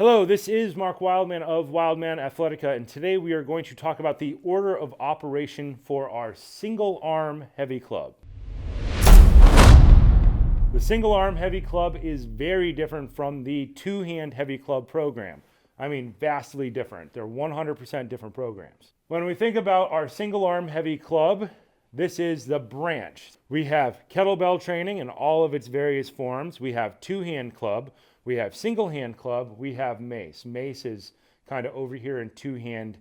Hello, this is Mark Wildman of Wildman Athletica, and today we are going to talk about the order of operation for our single arm heavy club. The single arm heavy club is very different from the two-hand heavy club program. I mean, vastly different. They're 100% different programs. When we think about our single arm heavy club, this is the branch. We have kettlebell training in all of its various forms. We have two-hand club. We have single hand club. We have mace. Mace is kind of over here in two-hand,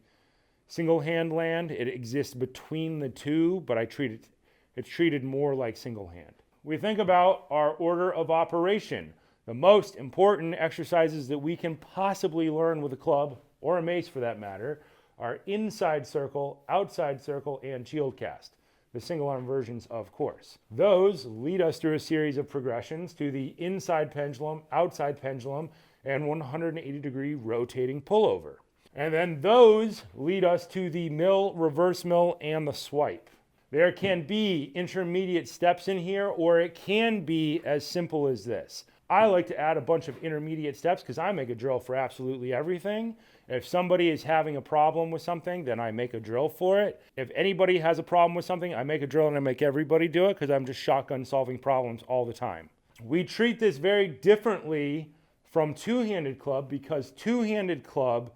single hand land. It exists between the two, but it's treated more like single hand. We think about our order of operation. The most important exercises that we can possibly learn with a club, or a mace for that matter, are inside circle, outside circle, and shield cast. The single arm versions, of course. Those lead us through a series of progressions to the inside pendulum, outside pendulum, and 180-degree rotating pullover. And then those lead us to the mill, reverse mill, and the swipe. There can be intermediate steps in here, or it can be as simple as this. I like to add a bunch of intermediate steps because I make a drill for absolutely everything. If somebody is having a problem with something, then I make a drill for it. If anybody has a problem with something, I make a drill and I make everybody do it because I'm just shotgun solving problems all the time. We treat this very differently from two-handed club because two-handed club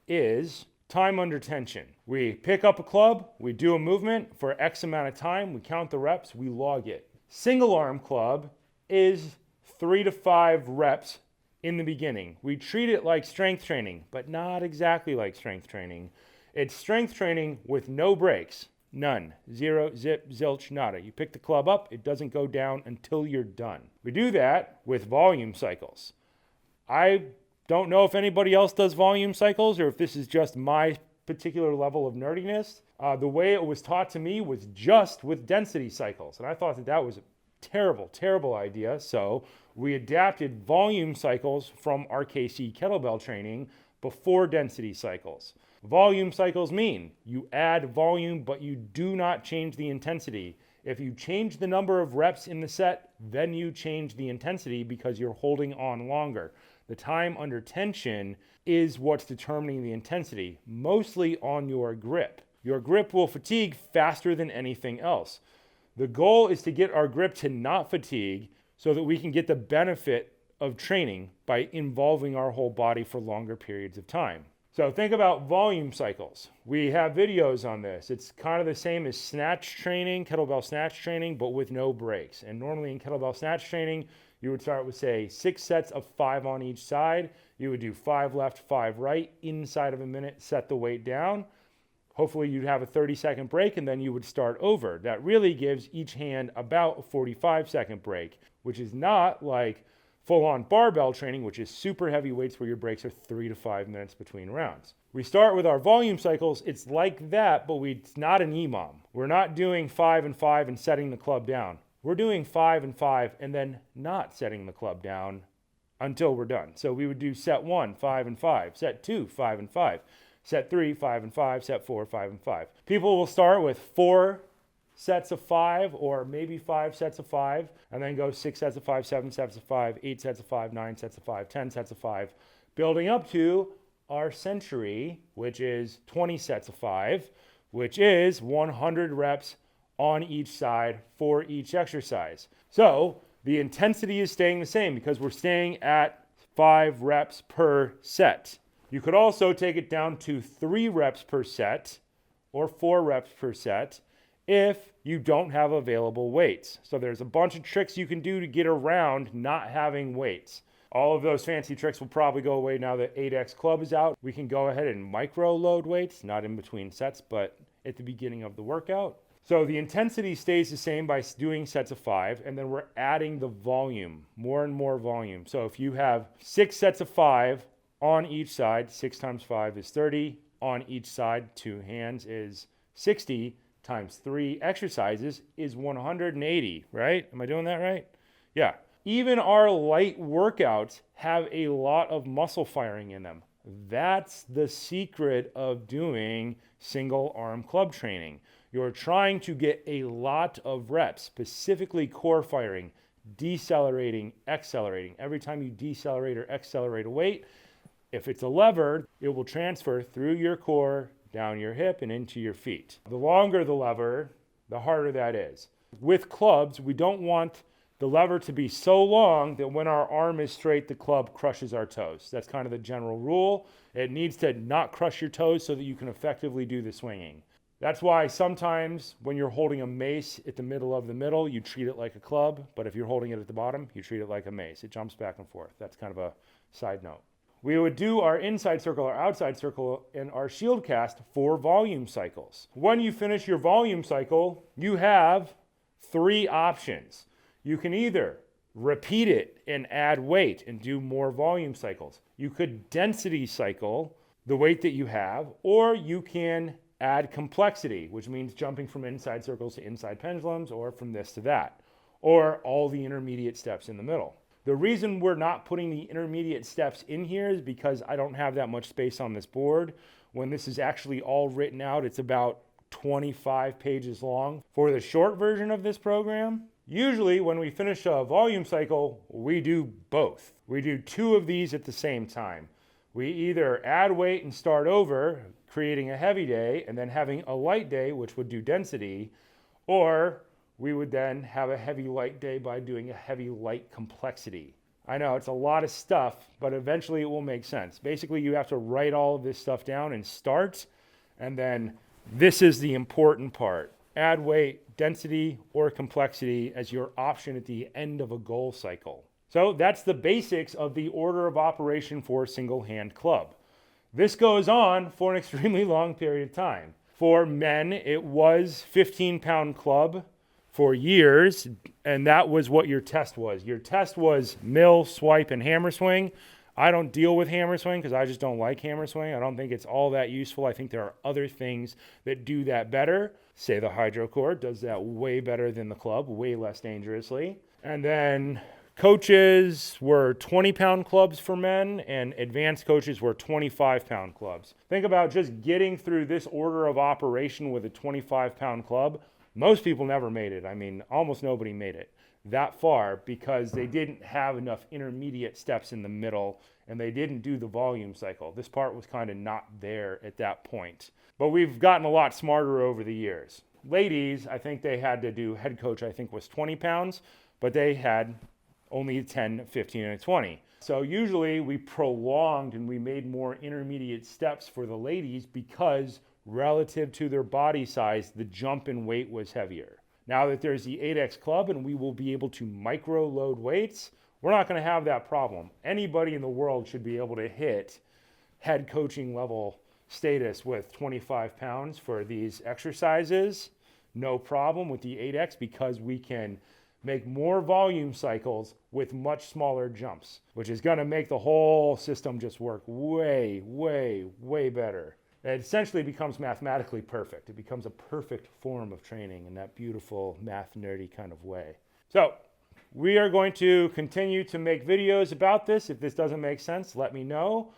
is time under tension. We pick up a club, we do a movement for X amount of time, we count the reps, we log it. Single arm club is 3 to 5 reps in the beginning. We treat it like strength training, but not exactly like strength training. It's strength training with no breaks. None. Zero, zip, zilch, nada. You pick the club up, it doesn't go down until you're done. We do that with volume cycles. I don't know if anybody else does volume cycles or if this is just my particular level of nerdiness. The way it was taught to me was just with density cycles, and I thought that was a terrible idea. So we adapted volume cycles from RKC kettlebell training before density cycles. Volume cycles mean you add volume, but you do not change the intensity. If you change the number of reps in the set, then you change the intensity because you're holding on longer. The time under tension is what's determining the intensity, mostly on your grip. Your grip will fatigue faster than anything else. The goal is to get our grip to not fatigue so that we can get the benefit of training by involving our whole body for longer periods of time. So think about volume cycles. We have videos on this. It's kind of the same as snatch training, kettlebell snatch training, but with no breaks. And normally in kettlebell snatch training, you would start with, say, 6 sets of 5 on each side. You would do 5 left, 5 right. Inside of a minute, set the weight down. Hopefully you'd have a 30-second break, and then you would start over. That really gives each hand about a 45-second break, which is not like full-on barbell training, which is super heavy weights where your breaks are 3 to 5 minutes between rounds. We start with our volume cycles. It's like that, but it's not an EMOM. We're not doing 5 and 5 and setting the club down. We're doing 5 and 5 and then not setting the club down until we're done. So we would do set 1, 5 and 5, set 2, 5 and 5. Set 3, 5 and 5, set 4, 5 and 5. People will start with 4 sets of 5 or maybe 5 sets of 5 and then go 6 sets of 5, 7 sets of 5, 8 sets of 5, 9 sets of 5, 10 sets of 5, building up to our century, which is 20 sets of 5, which is 100 reps on each side for each exercise. So the intensity is staying the same because we're staying at 5 reps per set. You could also take it down to 3 reps per set or 4 reps per set if you don't have available weights. So there's a bunch of tricks you can do to get around not having weights. All of those fancy tricks will probably go away now that 8X Club is out. We can go ahead and micro load weights, not in between sets, but at the beginning of the workout. So the intensity stays the same by doing sets of 5, and then we're adding the volume, more and more volume. So if you have 6 sets of 5, on each side, 6 times 5 is 30. On each side, 2 hands is 60 times 3 exercises is 180, right? Am I doing that right? Yeah. Even our light workouts have a lot of muscle firing in them. That's the secret of doing single arm club training. You're trying to get a lot of reps, specifically core firing, decelerating, accelerating. Every time you decelerate or accelerate a weight, If it's a lever, it will transfer through your core, down your hip, and into your feet. The longer the lever, the harder that is. With clubs, we don't want the lever to be so long that when our arm is straight, the club crushes our toes. That's kind of the general rule. It needs to not crush your toes so that you can effectively do the swinging. That's why sometimes when you're holding a mace at the middle of the middle, you treat it like a club. But if you're holding it at the bottom, you treat it like a mace. It jumps back and forth. That's kind of a side note. We would do our inside circle or outside circle in our shield cast for volume cycles. When you finish your volume cycle, you have 3 options. You can either repeat it and add weight and do more volume cycles. You could density cycle the weight that you have, or you can add complexity, which means jumping from inside circles to inside pendulums, or from this to that, or all the intermediate steps in the middle. The reason we're not putting the intermediate steps in here is because I don't have that much space on this board. When this is actually all written out, it's about 25 pages long. For the short version of this program, usually when we finish a volume cycle, we do both. We do 2 of these at the same time. We either add weight and start over, creating a heavy day, and then having a light day, which would do density, or we would then have a heavy light day by doing a heavy light complexity. I know it's a lot of stuff, but eventually it will make sense. Basically, you have to write all of this stuff down and start, and then this is the important part. Add weight, density, or complexity as your option at the end of a goal cycle. So that's the basics of the order of operation for a single hand club. This goes on for an extremely long period of time. For men, it was 15-pound club for years, and that was what your test was. Your test was mill, swipe, and hammer swing. I don't deal with hammer swing because I just don't like hammer swing. I don't think it's all that useful. I think there are other things that do that better. Say the hydrocore does that way better than the club, way less dangerously. And then coaches were 20-pound clubs for men, and advanced coaches were 25-pound clubs. Think about just getting through this order of operation with a 25-pound club. Most people never made it. I mean, almost nobody made it that far because they didn't have enough intermediate steps in the middle and they didn't do the volume cycle. This part was kind of not there at that point. But we've gotten a lot smarter over the years. Ladies, I think they had to do, head coach I think was 20 pounds, but they had only 10, 15, and 20. So usually we prolonged and we made more intermediate steps for the ladies because relative to their body size, the jump in weight was heavier. Now that there's the 8X club and we will be able to micro load weights, we're not going to have that problem. Anybody in the world should be able to hit head coaching level status with 25 pounds for these exercises. No problem with the 8X because we can make more volume cycles with much smaller jumps, which is going to make the whole system just work way, way, way better. It essentially becomes mathematically perfect. It becomes a perfect form of training in that beautiful math nerdy kind of way. So we are going to continue to make videos about this. If this doesn't make sense, let me know.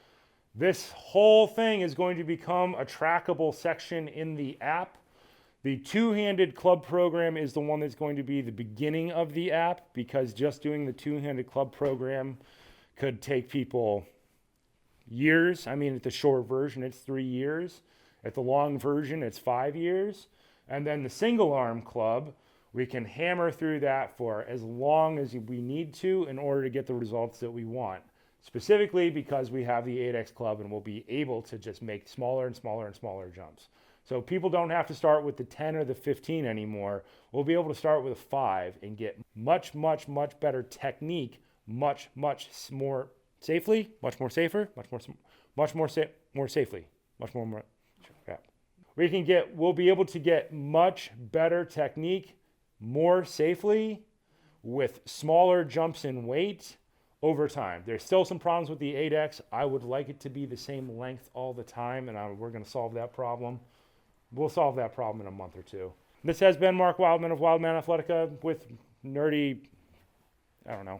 This whole thing is going to become a trackable section in the app. The two-handed club program is the one that's going to be the beginning of the app because just doing the two-handed club program could take people years. I mean, at the short version, it's 3 years. At the long version, it's 5 years. And then the single arm club, we can hammer through that for as long as we need to in order to get the results that we want. Specifically because we have the 8X club and we'll be able to just make smaller and smaller and smaller jumps. So people don't have to start with the 10 or the 15 anymore. We'll be able to start with a 5 and get much, much, much better technique, much, much more safely, much more safer, more safely, yeah. We'll be able to get much better technique more safely with smaller jumps in weight over time. There's still some problems with the 8X. I would like it to be the same length all the time, and we're going to solve that problem. We'll solve that problem in a month or two. This has been Mark Wildman of Wildman Athletica with nerdy, I don't know,